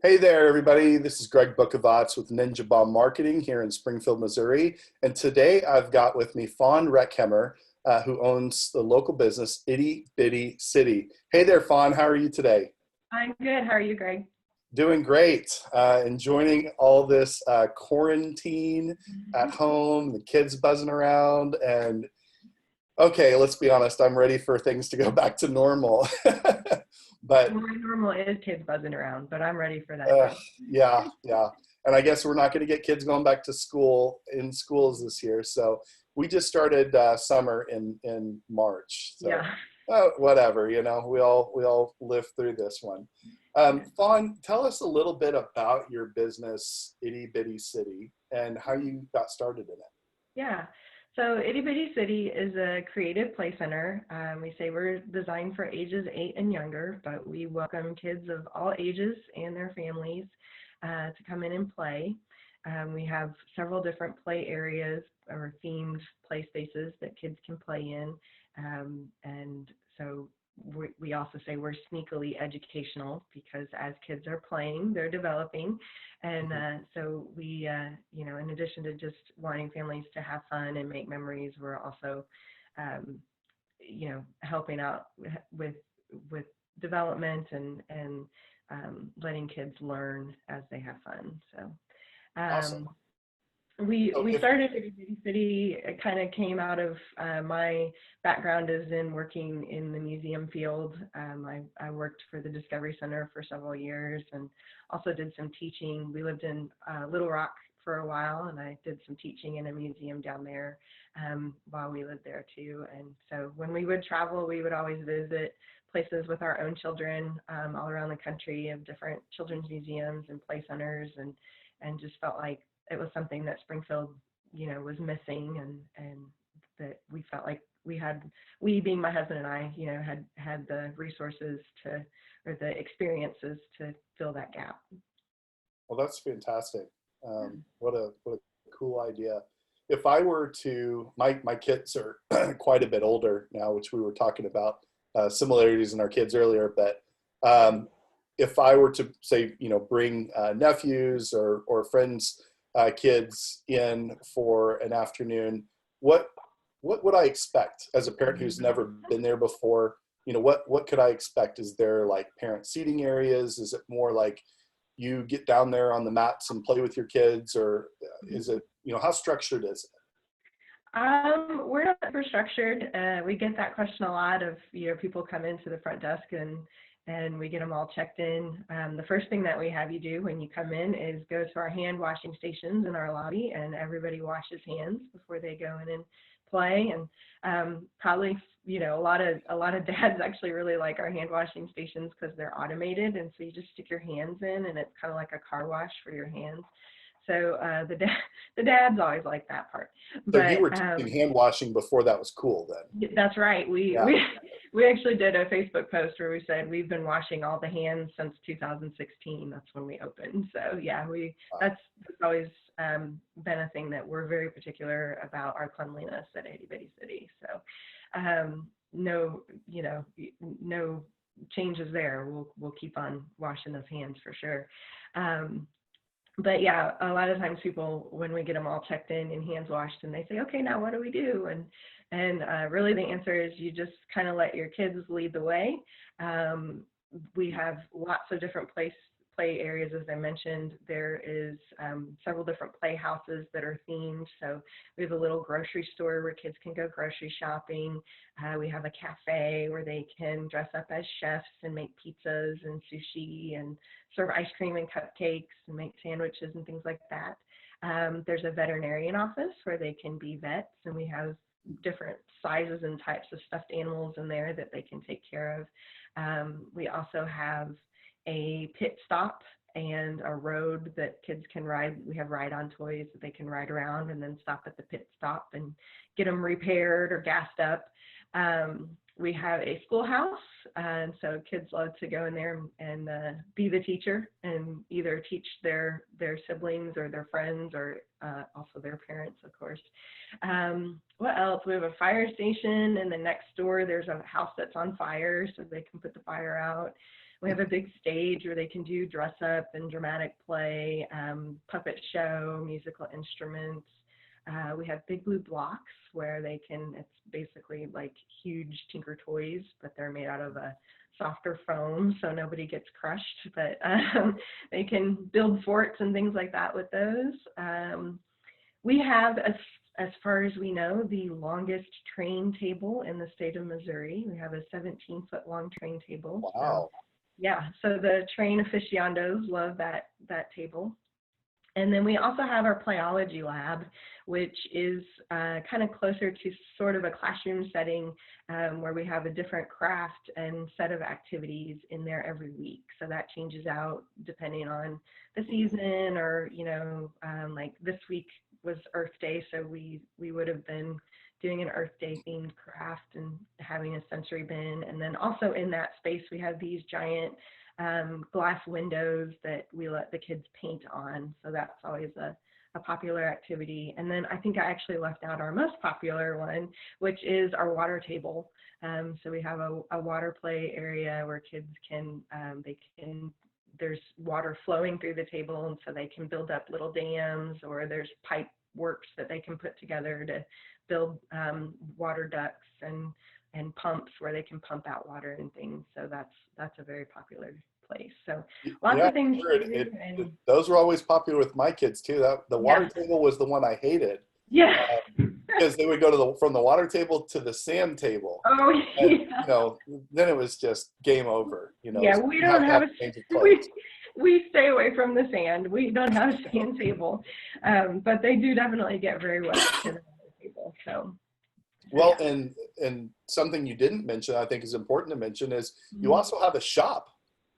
Hey there, everybody. This is Greg Bukovatz with Ninja Bomb Marketing here in Springfield, Missouri. And today I've got with me Fawn Rechkemmer, who owns the local business Itty Bitty City. Hey there, Fawn. How are you today? I'm good. How are you, Greg? Doing great. Enjoying all this quarantine at home, the kids buzzing around. And okay, let's be honest, I'm ready for things to go back to normal. But My normal is kids buzzing around, but I'm ready for that Uh, too. yeah. And I guess we're not going to get kids going back to school in schools this year. So we just started summer in March. So Yeah. whatever, we all live through this one. Fawn, tell us a little bit about your business, Itty Bitty City, and how you got started in it. Yeah. So Itty Bitty City is a creative play center. We say we're designed for ages 8 and younger, but we welcome kids of all ages and their families to come in and play. We have several different play areas or themed play spaces that kids can play in. And so we also say we're sneakily educational because as kids are playing, they're developing. And Mhm. so we, in addition to just wanting families to have fun and make memories, we're also, um, helping out with with development and letting kids learn as they have fun. So Awesome. um, we If started at Itty City. It kind of came out of my background is in working in the museum field. I worked for the Discovery Center for several years and also did some teaching. We lived in Little Rock for a while, and I did some teaching in a museum down there while we lived there too. And so when we would travel, we would always visit places with our own children all around the country of different children's museums and play centers, and just felt like it was something that Springfield, was missing, and that we felt like we being my husband and I, had the resources to, or the experiences to fill that gap. Well, that's fantastic. What a cool idea. If I were to, my kids are quite a bit older now, which we were talking about similarities in our kids earlier. But if I were to say, bring nephews or friends, kids in for an afternoon, what what would I expect as a parent who's never been there before? What could I expect? Is there like parent seating areas? Is it more like you get down there on the mats and play with your kids, or is it, how structured is it? We're not super structured. We get that question a lot of, people come into the front desk and we get them all checked in. The first thing that we have you do when you come in is go to our hand washing stations in our lobby, and everybody washes hands before they go in and play. And probably, a lot of dads actually really like our hand washing stations because they're automated, and so you just stick your hands in, and it's kind of like a car wash for your hands. So the dads always like that part, So you but were teaching hand washing before that was cool then? that's right. We Yeah. we we actually did a Facebook post where we said we've been washing all the hands since 2016. That's when we opened. So yeah, Wow. that's always been a thing that we're very particular about our cleanliness at Itty Bitty City. So no, no changes there. We'll keep on washing those hands for sure. But yeah, a lot of times people, when we get them all checked in and hands washed, and they say, okay, now what do we do? And really the answer is you just kind of let your kids lead the way. Um, we have lots of different play areas, as I mentioned. There is several different playhouses that are themed. So we have a little grocery store where kids can go grocery shopping. We have a cafe where they can dress up as chefs and make pizzas and sushi and serve ice cream and cupcakes and make sandwiches and things like that. There's a veterinarian office where they can be vets, and we have different sizes and types of stuffed animals in there that they can take care of. We also have a pit stop and a road that kids can ride. We have ride-on toys that they can ride around and then stop at the pit stop and get them repaired or gassed up. We have a schoolhouse, and so kids love to go in there and be the teacher and either teach their siblings or their friends or also their parents, of course. What else? We have a fire station, and then next door there's a house that's on fire, so they can put the fire out. We have a big stage where they can do dress up and dramatic play, puppet show, musical instruments. We have big blue blocks where they can, it's basically like huge Tinker Toys, but they're made out of a softer foam so nobody gets crushed, but they can build forts and things like that with those. We have, as far as we know, the longest train table in the state of Missouri. We have a 17-foot long train table. Wow. So, yeah, so the train aficionados love that table. And then we also have our playology lab, which is kind of closer to sort of a classroom setting where we have a different craft and set of activities in there every week. So that changes out depending on the season, or, you know, like this week was Earth Day, so we would have been doing an Earth Day themed craft and having a sensory bin. And then also in that space, we have these giant glass windows that we let the kids paint on. So that's always a popular activity. And then I think I actually left out our most popular one, which is our water table. So we have a water play area where kids can, there's water flowing through the table, and so they can build up little dams, or there's pipe works that they can put together to build water ducts and pumps where they can pump out water and things. So that's a very popular place. So lots of things. Those were always popular with my kids too. The water table was the one I hated. Yeah. Because they would go from the water table to the sand table. Oh, yeah. And, you know, then it was just game over. You know. Yeah, we don't have we stay away from the sand. We don't have a sand table, but they do definitely get very wet in the table. So. Well, and something you didn't mention, I think is important to mention, is you also have a shop,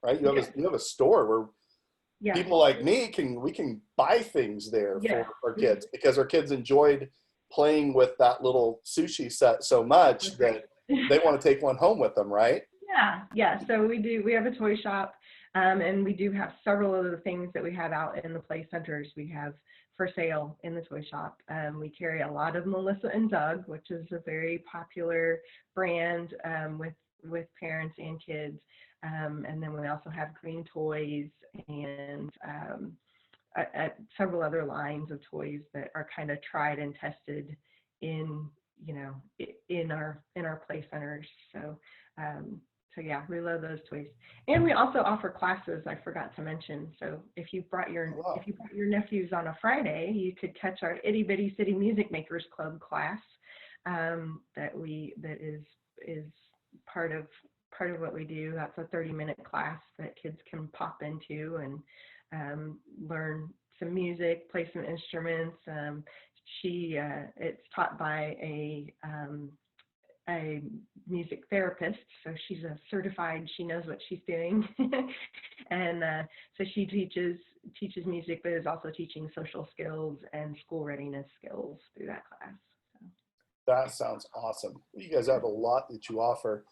right? You have a store where people like me can buy things there for our kids, because our kids enjoyed playing with that little sushi set so much that they want to take one home with them, right? Yeah. So we have a toy shop, and we do have several of the things that we have out in the play centers. We have for sale in the toy shop. We carry a lot of Melissa and Doug, which is a very popular brand with parents and kids. And then we also have green toys and several other lines of toys that are kind of tried and tested in our play centers. So yeah, we love those toys. And we also offer classes, I forgot to mention. So if you brought your nephews on a Friday, you could catch our Itty Bitty City Music Makers Club class that is part of what we do. That's a 30-minute class that kids can pop into and learn some music, play some instruments. It's taught by a music therapist, so she's she knows what she's doing. And so she teaches music, but is also teaching social skills and school readiness skills through that class. So. That sounds awesome. You guys have a lot that you offer.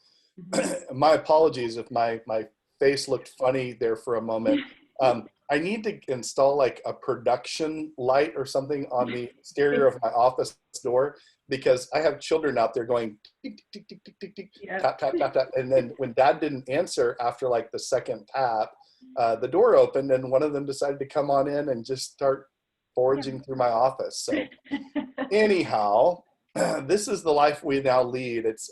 My apologies if my face looked funny there for a moment. I need to install like a production light or something on the exterior of my office door, because I have children out there going tick, tick, tick, tick, tick, tick, tap, tap, tap, tap. And then when Dad didn't answer after like the second tap, the door opened and one of them decided to come on in and just start foraging through my office. So anyhow, this is the life we now lead. It's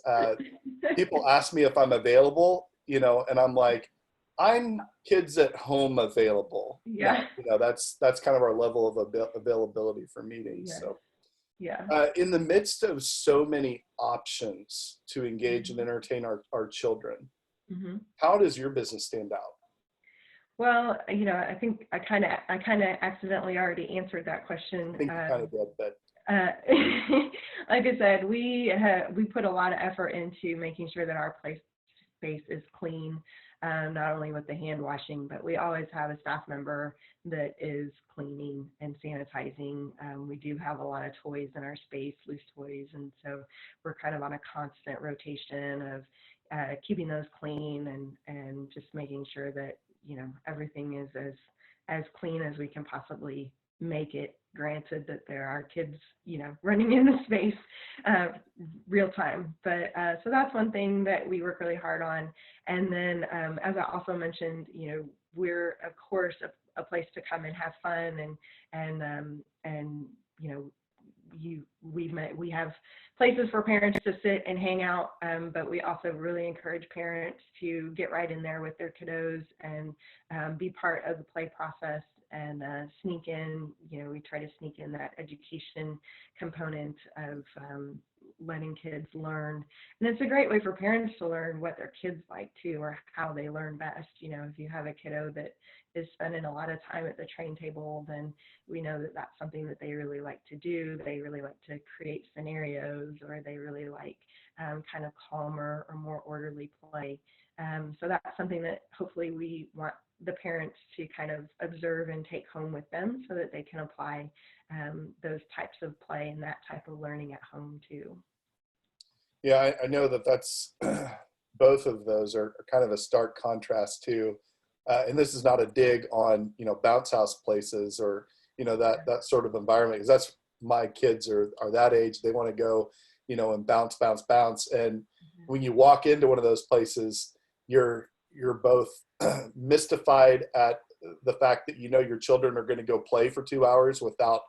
people ask me if I'm available, and I'm like, I'm kids at home available. Yeah. That's kind of our level of availability for meetings. Yeah. So yeah. In the midst of so many options to engage and entertain our children, how does your business stand out? Well, I think I kind of accidentally already answered that question. I think you kind of did, but like I said, we put a lot of effort into making sure that our play space is clean, not only with the hand washing, but we always have a staff member that is cleaning and sanitizing. We do have a lot of toys in our space, loose toys, and so we're kind of on a constant rotation of keeping those clean and just making sure that everything is as clean as we can possibly make it granted that there are kids, running in the space real time. But so that's one thing that we work really hard on. And then, as I also mentioned, we're of course a place to come and have fun, and we have places for parents to sit and hang out, but we also really encourage parents to get right in there with their kiddos and be part of the play process and sneak in. We try to sneak in that education component of letting kids learn. And it's a great way for parents to learn what their kids like too, or how they learn best. If you have a kiddo that is spending a lot of time at the train table, then we know that that's something that they really like to do. They really like to create scenarios, or they really like kind of calmer or more orderly play. So that's something that hopefully we want the parents to kind of observe and take home with them, so that they can apply those types of play and that type of learning at home too. Yeah, I know that's both of those are kind of a stark contrast too. And this is not a dig on, bounce house places or, that sort of environment, because that's, my kids are that age. They want to go, and bounce. And when you walk into one of those places, you're both mystified at the fact that your children are going to go play for 2 hours without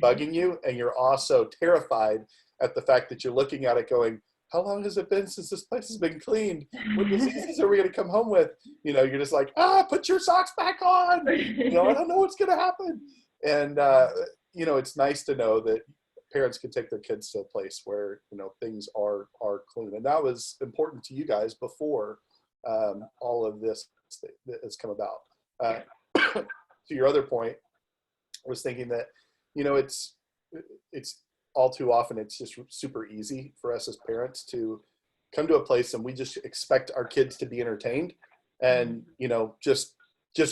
bugging you, and you're also terrified at the fact that you're looking at it going, how long has it been since this place has been cleaned? What diseases are we going to come home with? You're just like, put your socks back on. I don't know what's going to happen. And it's nice to know that parents can take their kids to a place where things are clean, and that was important to you guys before all of this has come about. To your other point, I was thinking that it's all too often it's just super easy for us as parents to come to a place and we just expect our kids to be entertained, and just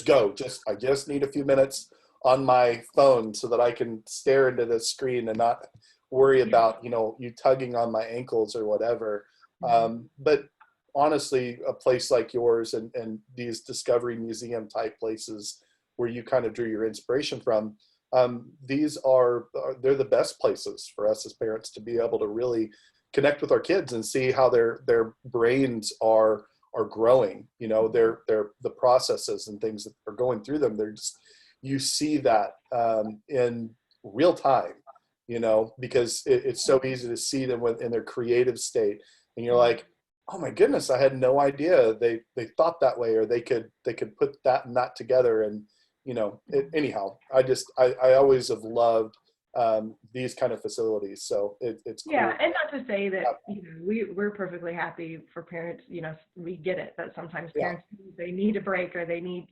go. I just need a few minutes on my phone so that I can stare into the screen and not worry about you tugging on my ankles or whatever. But honestly, a place like yours and these Discovery Museum type places where you kind of drew your inspiration from, they're the best places for us as parents to be able to really connect with our kids and see how their brains are growing. The processes and things that are going through them. You see that in real time, because it's so easy to see them in their creative state, and you're like, oh my goodness, I had no idea they thought that way, or they could put that and that together. And anyhow, I always have loved these kind of facilities. So it's cool. Yeah, and not to say that we're perfectly happy for parents. We get it that sometimes parents they need a break, or they need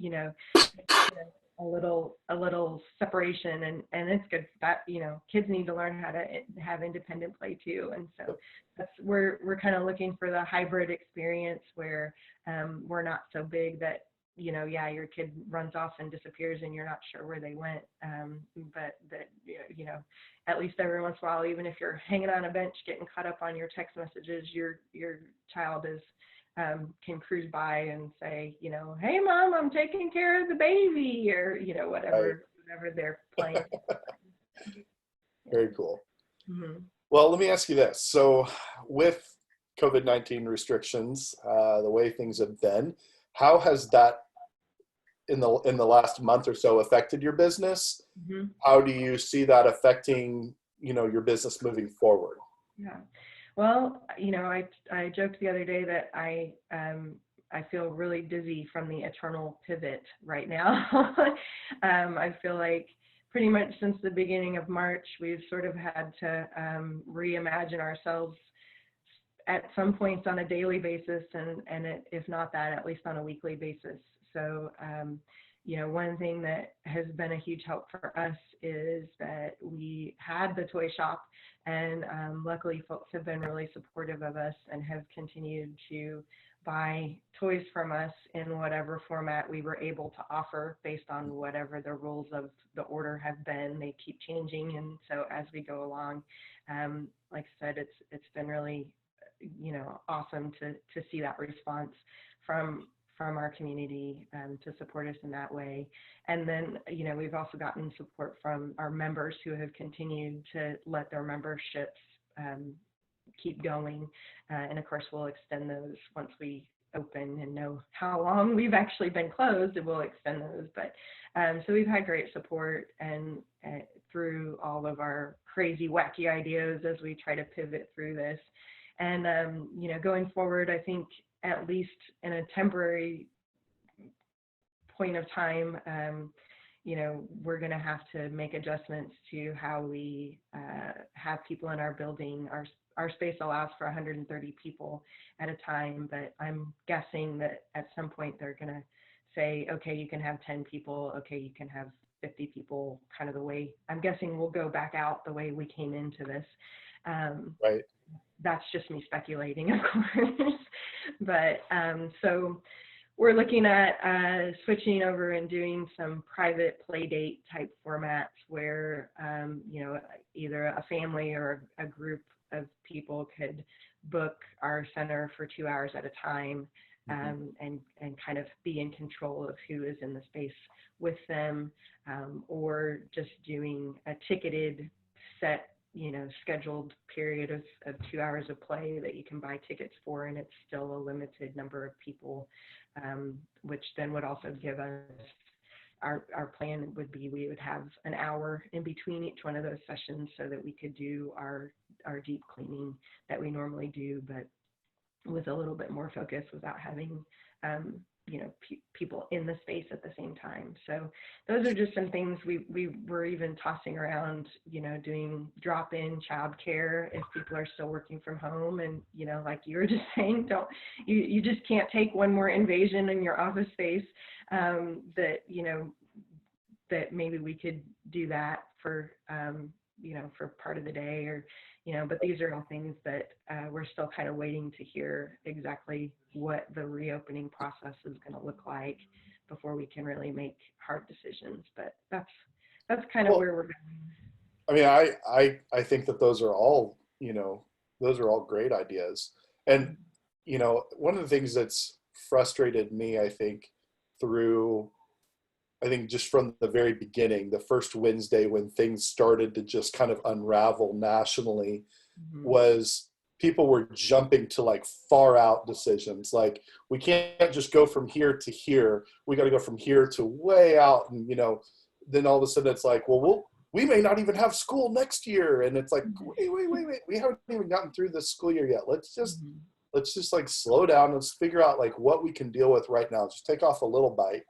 a little separation, and it's good that kids need to learn how to have independent play too. And so we're kind of looking for the hybrid experience where we're not so big that your kid runs off and disappears and you're not sure where they went, but that at least every once in a while, even if you're hanging on a bench getting caught up on your text messages, your child is can cruise by and say, hey mom, I'm taking care of the baby, or whatever they're playing. Very cool. Mm-hmm. Well, let me ask you this. So with COVID-19 restrictions, the way things have been, how has that in the last month or so affected your business? Mm-hmm. How do you see that affecting, your business moving forward? Yeah. Well, I joked the other day that I feel really dizzy from the eternal pivot right now. I feel like pretty much since the beginning of March, we've sort of had to reimagine ourselves at some points on a daily basis, and if not that, at least on a weekly basis. So, one thing that has been a huge help for us is that we had the toy shop, and luckily folks have been really supportive of us and have continued to buy toys from us in whatever format we were able to offer based on whatever the rules of the order have been. They keep changing, and so as we go along, like I said, it's been really awesome to see that response from from our community to support us in that way. And then, we've also gotten support from our members who have continued to let their memberships keep going. And of course, we'll extend those once we open and know how long we've actually been closed, and we'll extend those. But so we've had great support and through all of our crazy, wacky ideas as we try to pivot through this. And, going forward, I think at least in a temporary point of time, we're going to have to make adjustments to how we have people in our building. Our space allows for 130 people at a time, but I'm guessing that at some point they're going to say, okay, you can have 10 people. Okay, you can have 50 people, kind of the way. I'm guessing we'll go back out the way we came into this. Right. That's just me speculating, of course. But so we're looking at switching over and doing some private play date type formats where, either a family or a group of people could book our center for 2 hours at a time, and kind of be in control of who is in the space with them, or just doing a ticketed set, scheduled period of 2 hours of play that you can buy tickets for, and it's still a limited number of people, which then would also give us, our plan would be we would have an hour in between each one of those sessions so that we could do our deep cleaning that we normally do, but with a little bit more focus without having people in the space at the same time. So those are just some things we were even tossing around, doing drop-in childcare if people are still working from home. And, like you were just saying, you just can't take one more invasion in your office space, that maybe we could do that for, for part of the day, or, but these are all things that we're still kind of waiting to hear exactly what the reopening process is going to look like before we can really make hard decisions. But that's kind of where we're going. I mean, I think that those are all great ideas. And, one of the things that's frustrated me, I think just from the very beginning, the first Wednesday when things started to just kind of unravel nationally, was people were jumping to like far out decisions. Like, we can't just go from here to here. We got to go from here to way out. And, then all of a sudden it's like, well, we may not even have school next year. And it's like, wait. We haven't even gotten through this school year yet. Let's just like slow down. Let's figure out like what we can deal with right now. Just take off a little bite.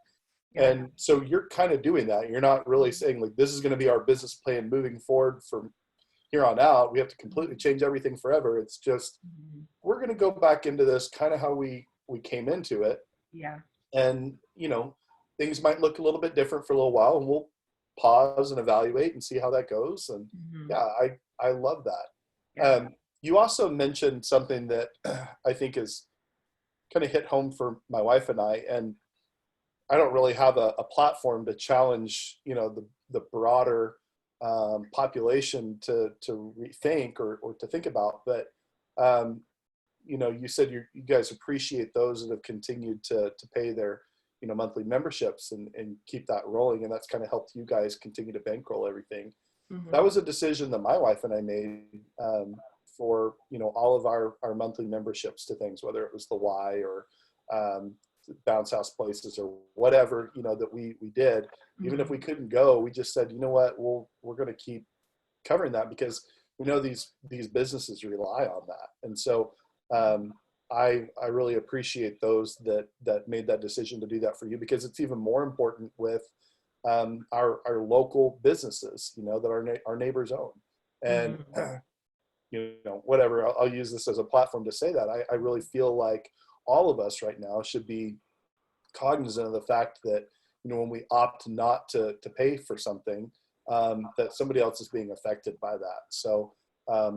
Yeah. And so you're kind of doing that. You're not really saying like, this is going to be our business plan moving forward from here on out. We have to completely change everything forever. It's just, we're going to go back into this kind of how we came into it. Yeah. And, things might look a little bit different for a little while, and we'll pause and evaluate and see how that goes. And yeah, I love that. Yeah. You also mentioned something that I think is kind of hit home for my wife and I, and I don't really have a platform to challenge, the broader population to rethink or to think about. But, you said you guys appreciate those that have continued to pay their, monthly memberships and keep that rolling. And that's kind of helped you guys continue to bankroll everything. That was a decision that my wife and I made for, all of our monthly memberships to things, whether it was the Y or bounce house places or whatever, that we did. Even if we couldn't go, we just said, you know what, we're going to keep covering that because we know these businesses rely on that. And so I really appreciate those that made that decision to do that for you, because it's even more important with our local businesses, that our neighbors own. And whatever, I'll use this as a platform to say that I really feel like all of us right now should be cognizant of the fact that, when we opt not to pay for something, that somebody else is being affected by that. So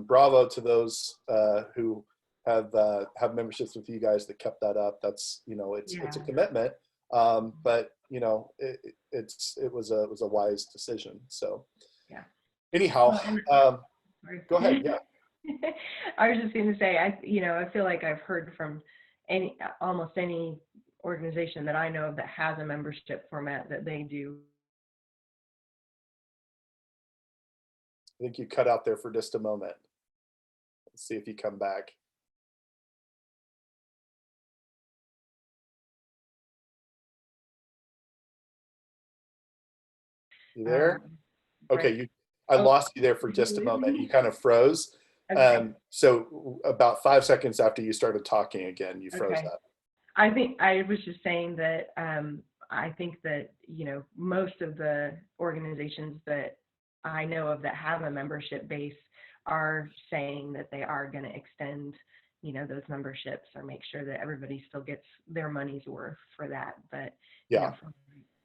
bravo to those who have memberships with you guys that kept that up. That's, it's a commitment, but it was a wise decision. So yeah. Anyhow, go ahead. Yeah. I was just going to say, I feel like I've heard from almost any organization that I know of that has a membership format that they do. I think you cut out there for just a moment. Let's see if you come back. You there? Okay, I lost you there for just a moment. You kind of froze. Okay. So about 5 seconds after you started talking again, you froze Okay. up. I think I was just saying that I think that, most of the organizations that I know of that have a membership base are saying that they are going to extend, those memberships or make sure that everybody still gets their money's worth for that. But, Yeah.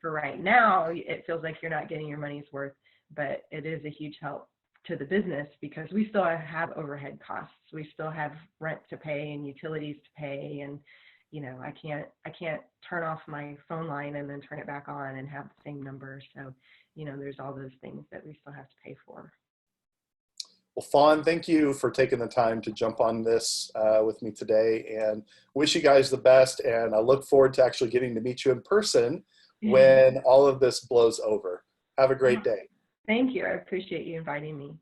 For right now, it feels like you're not getting your money's worth, but it is a huge help to the business because we still have overhead costs. We still have rent to pay and utilities to pay, and I can't turn off my phone line and then turn it back on and have the same number. So, there's all those things that we still have to pay for. Well, Fawn, thank you for taking the time to jump on this with me today, and wish you guys the best. And I look forward to actually getting to meet you in person when all of this blows over. Have a great day. Thank you. I appreciate you inviting me.